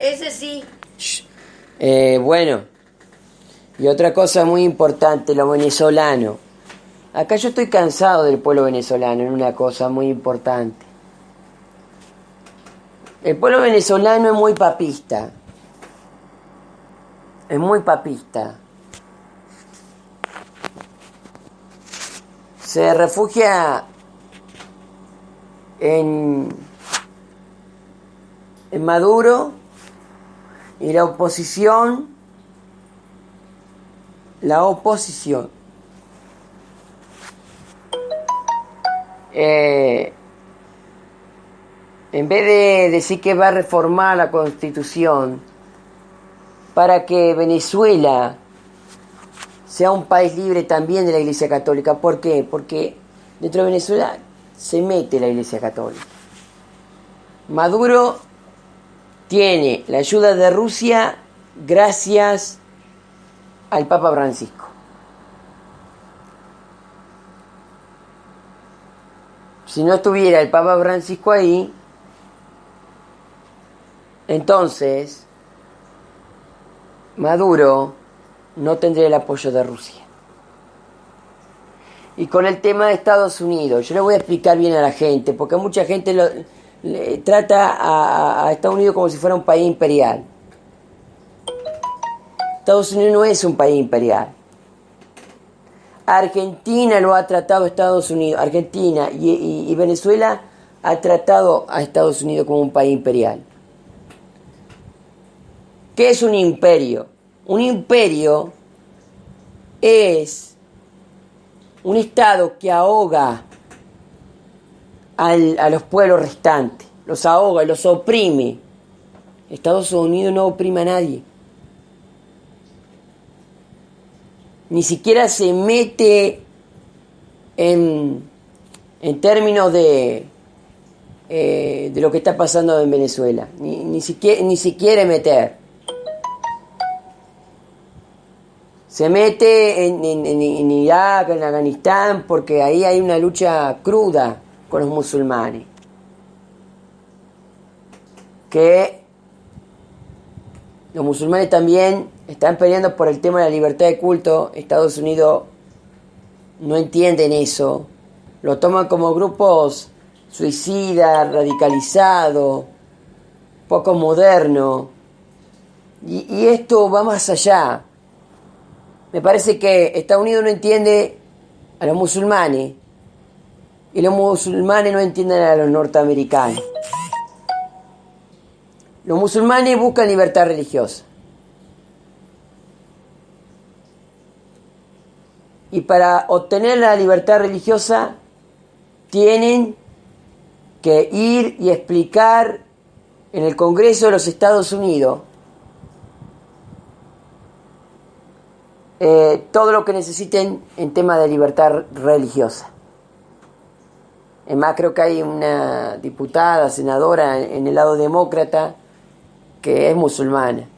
Ese sí. Bueno, y otra cosa muy importante, lo venezolano. Acá yo estoy cansado del pueblo venezolano en una cosa muy importante. El pueblo venezolano es muy papista. Es muy papista. Se refugia en, en Maduro y la oposición, en vez de decir que va a reformar la Constitución para que Venezuela sea un país libre también de la Iglesia Católica. ¿Por qué? Porque dentro de Venezuela se mete la Iglesia Católica. Maduro tiene la ayuda de Rusia gracias al Papa Francisco. Si no estuviera el Papa Francisco ahí, entonces Maduro no tendría el apoyo de Rusia. Y con el tema de Estados Unidos, yo le voy a explicar bien a la gente, porque mucha gente trata a Estados Unidos como si fuera un país imperial. Estados Unidos no es un país imperial. Argentina lo ha tratado a Estados Unidos, Argentina y Venezuela ha tratado a Estados Unidos como un país imperial. ¿Qué es un imperio? Un imperio es un estado que ahoga a los pueblos restantes, los ahoga, los oprime. Estados Unidos no oprime a nadie. Ni siquiera se mete en términos de lo que está pasando en Venezuela. Ni se quiere meter. Se mete en Irak, en Afganistán, porque ahí hay una lucha cruda con los musulmanes. Que los musulmanes también están peleando por el tema de la libertad de culto. Estados Unidos no entienden eso. Lo toman como grupos suicidas, radicalizados, poco modernos. Y esto va más allá. Me parece que Estados Unidos no entiende a los musulmanes y los musulmanes no entienden a los norteamericanos. Los musulmanes buscan libertad religiosa. Y para obtener la libertad religiosa tienen que ir y explicar en el Congreso de los Estados Unidos todo lo que necesiten en tema de libertad religiosa. Es más, creo que hay una diputada, senadora en el lado demócrata que es musulmana.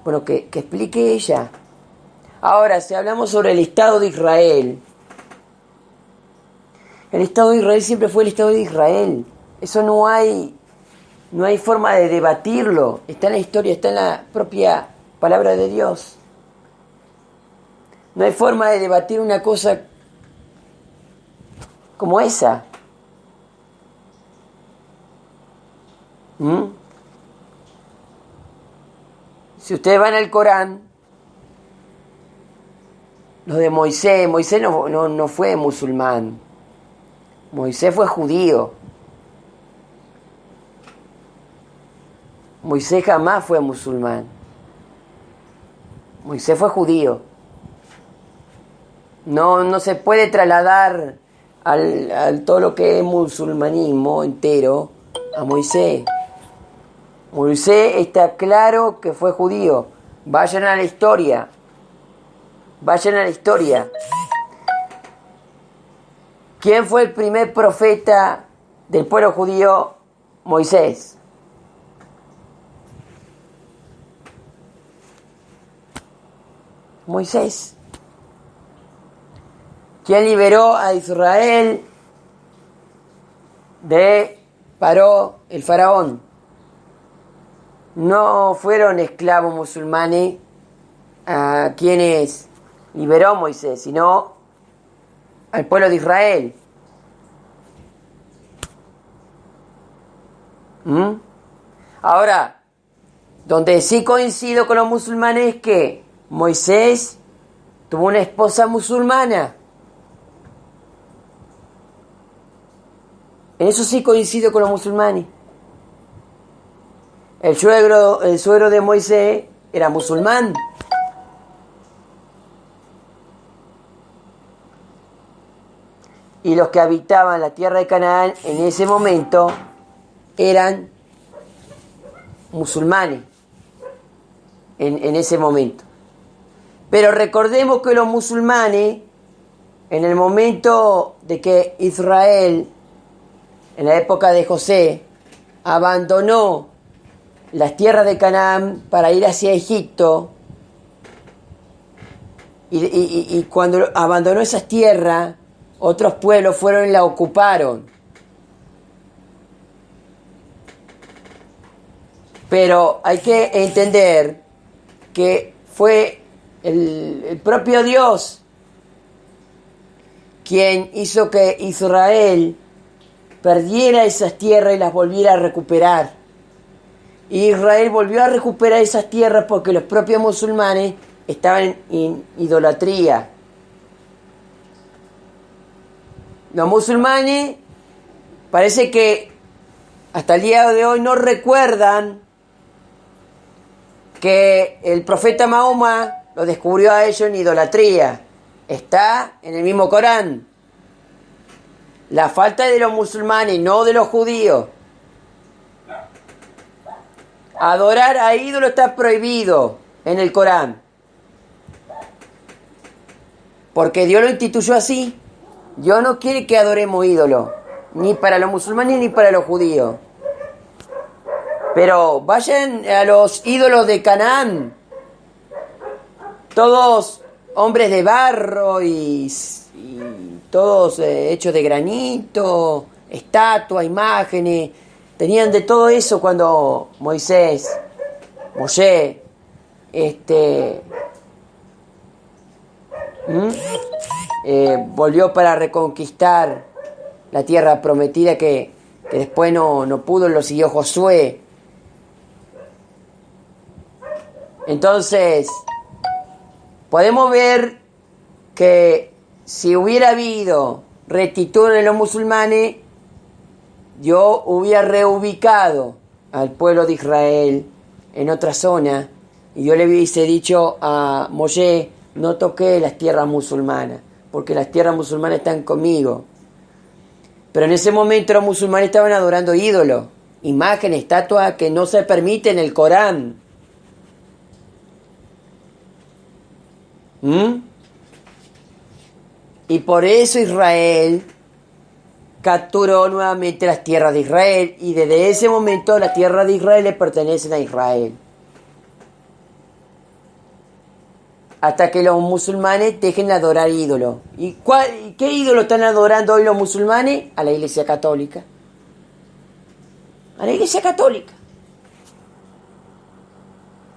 Bueno, que explique ella. Ahora, si hablamos sobre el Estado de Israel, el Estado de Israel siempre fue el Estado de Israel. Eso no hay forma de debatirlo. Está en la historia, está en la propia palabra de Dios. No hay forma de debatir una cosa como esa. Si ustedes van al Corán, los de Moisés no fue musulmán. Moisés fue judío. Moisés jamás fue musulmán. Moisés fue judío. No se puede trasladar al todo lo que es musulmanismo entero a Moisés. Moisés está claro que fue judío. Vayan a la historia. Vayan a la historia. ¿Quién fue el primer profeta del pueblo judío? Moisés. Moisés. ¿Quién liberó a Israel de paró el faraón. No fueron esclavos musulmanes a quienes liberó Moisés, sino al pueblo de Israel. Ahora, donde sí coincido con los musulmanes es que Moisés tuvo una esposa musulmana. En eso sí coincido con los musulmanes. El suegro de Moisés era musulmán. Y los que habitaban la tierra de Canaán en ese momento eran musulmanes. En ese momento. Pero recordemos que los musulmanes, en el momento de que Israel, en la época de José, abandonó las tierras de Canaán para ir hacia Egipto, y cuando abandonó esas tierras, otros pueblos fueron y la ocuparon. Pero hay que entender que fue el propio Dios quien hizo que Israel perdiera esas tierras y las volviera a recuperar. Y Israel volvió a recuperar esas tierras porque los propios musulmanes estaban en idolatría. Los musulmanes parece que hasta el día de hoy no recuerdan que el profeta Mahoma lo descubrió a ellos en idolatría. Está en el mismo Corán. La falta de los musulmanes, no de los judíos. Adorar a ídolos está prohibido en el Corán. Porque Dios lo instituyó así. Dios no quiere que adoremos ídolos, ni para los musulmanes ni para los judíos. Pero vayan a los ídolos de Canaán. Todos hombres de barro y todos hechos de granito, estatuas, imágenes. Tenían de todo eso cuando Moshe, volvió para reconquistar la tierra prometida que después no pudo, lo siguió Josué. Entonces, podemos ver que si hubiera habido rectitud en los musulmanes, yo hubiera reubicado al pueblo de Israel en otra zona y yo le hubiese dicho a Moshe: no toqué las tierras musulmanas, porque las tierras musulmanas están conmigo. Pero en ese momento los musulmanes estaban adorando ídolos, imágenes, estatuas que no se permiten en el Corán. Y por eso Israel capturó nuevamente las tierras de Israel, y desde ese momento las tierras de Israel le pertenecen a Israel. Hasta que los musulmanes dejen de adorar ídolos. ¿Y qué ídolo están adorando hoy los musulmanes? A la Iglesia Católica. A la Iglesia Católica.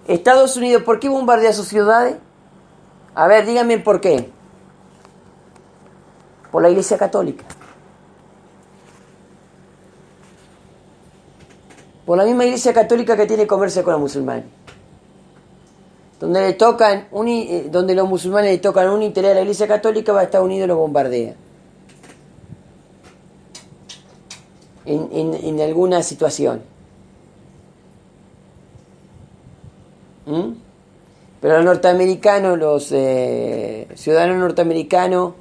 Estados Unidos, ¿por qué bombardea sus ciudades? A ver, díganme por qué. Por la Iglesia Católica. Por la misma Iglesia Católica que tiene comercio con los musulmanes. Donde los musulmanes le tocan un interés a la Iglesia Católica, va a Estados Unidos y lo bombardea. En alguna situación. Pero los norteamericanos, los ciudadanos norteamericanos,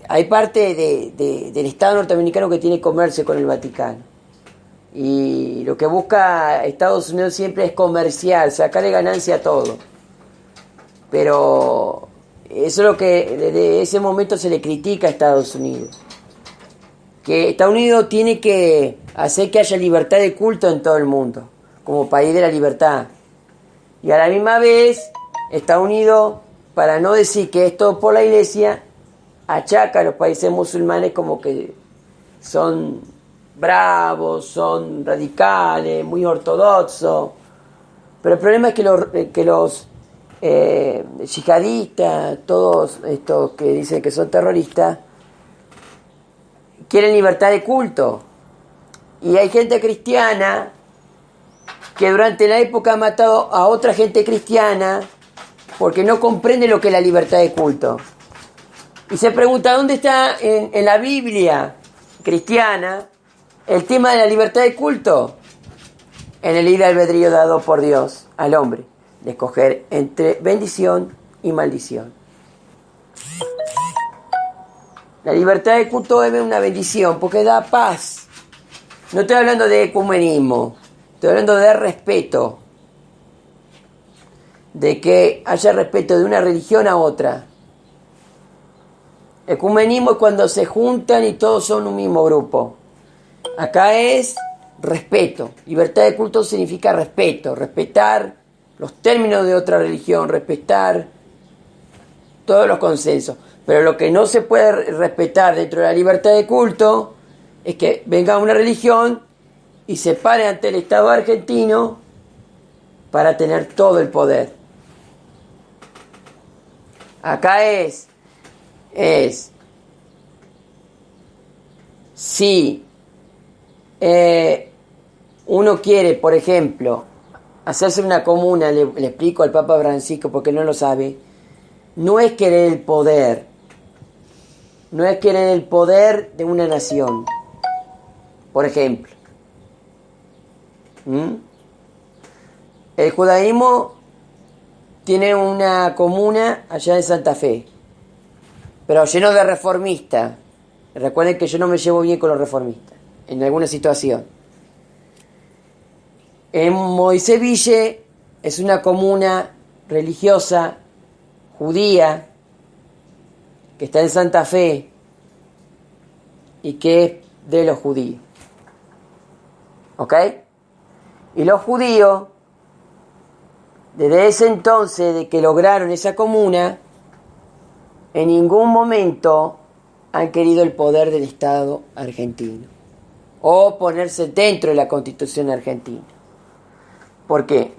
hay parte del Estado norteamericano que tiene comercio con el Vaticano. Y lo que busca Estados Unidos siempre es comercial, sacarle ganancia a todo. Pero eso es lo que desde ese momento se le critica a Estados Unidos. Que Estados Unidos tiene que hacer que haya libertad de culto en todo el mundo, como país de la libertad. Y a la misma vez, Estados Unidos, para no decir que es todo por la Iglesia, achaca a los países musulmanes como que son bravos, son radicales, muy ortodoxos. Pero el problema es que los yihadistas, todos estos que dicen que son terroristas, quieren libertad de culto. Y hay gente cristiana que durante la época ha matado a otra gente cristiana porque no comprende lo que es la libertad de culto. Y se pregunta, ¿dónde está en la Biblia cristiana el tema de la libertad de culto? En el libre albedrío dado por Dios al hombre, de escoger entre bendición y maldición. La libertad de culto es una bendición porque da paz. No estoy hablando de ecumenismo, estoy hablando de respeto. De que haya respeto de una religión a otra. Ecumenismo es cuando se juntan y todos son un mismo grupo. Acá es respeto. Libertad de culto significa respeto. Respetar los términos de otra religión, respetar todos los consensos. Pero lo que no se puede respetar dentro de la libertad de culto es que venga una religión y se pare ante el Estado argentino para tener todo el poder. Acá es si uno quiere, por ejemplo, hacerse una comuna, le explico al Papa Francisco porque no lo sabe, no es querer el poder, no es querer el poder de una nación, por ejemplo. El judaísmo tiene una comuna allá en Santa Fe, pero lleno de reformistas. Recuerden que yo no me llevo bien con los reformistas, en alguna situación. En Moiseville es una comuna religiosa, judía, que está en Santa Fe y que es de los judíos. ¿Ok? Y los judíos, desde ese entonces de que lograron esa comuna, en ningún momento han querido el poder del Estado argentino o ponerse dentro de la Constitución argentina. Porque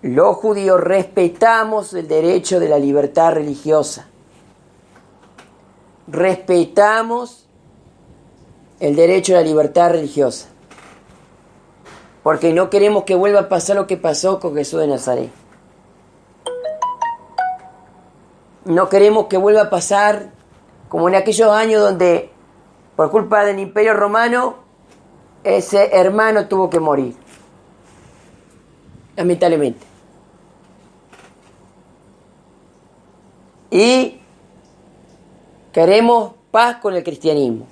los judíos respetamos el derecho de la libertad religiosa. Respetamos el derecho a la libertad religiosa. Porque no queremos que vuelva a pasar lo que pasó con Jesús de Nazaret. No queremos que vuelva a pasar como en aquellos años donde, por culpa del Imperio Romano, ese hermano tuvo que morir. Lamentablemente. Y queremos paz con el cristianismo.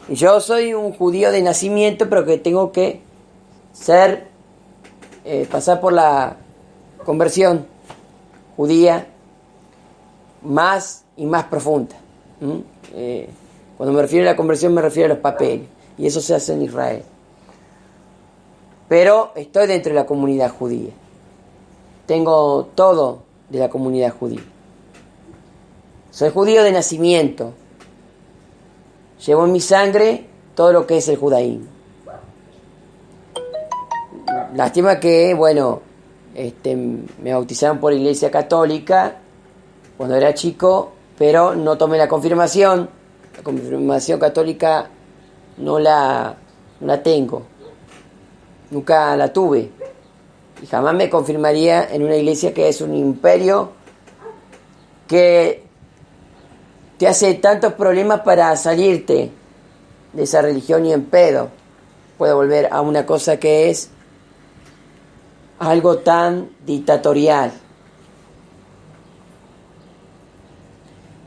Y yo soy un judío de nacimiento, pero que tengo que pasar por la conversión judía más y más profunda. Cuando me refiero a la conversión me refiero a los papeles, y eso se hace en Israel. Pero estoy dentro de la comunidad judía. Tengo todo de la comunidad judía. Soy judío de nacimiento. Llevo en mi sangre todo lo que es el judaísmo. Lástima que, me bautizaron por la Iglesia Católica cuando era chico, pero no tomé la confirmación. La confirmación católica no la tengo. Nunca la tuve. Y jamás me confirmaría en una iglesia que es un imperio que te hace tantos problemas para salirte de esa religión y en pedo puede volver a una cosa que es algo tan dictatorial.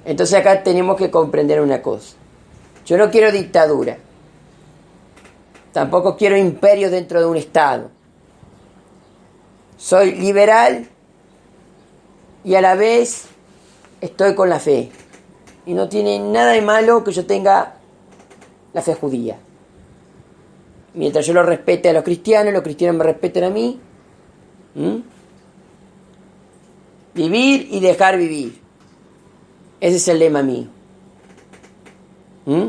Entonces acá tenemos que comprender una cosa. Yo no quiero dictadura. Tampoco quiero imperio dentro de un Estado. Soy liberal y a la vez estoy con la fe. Y no tiene nada de malo que yo tenga la fe judía. Mientras yo lo respete a los cristianos me respeten a mí. Vivir y dejar vivir. Ese es el lema mío. ¿Mm?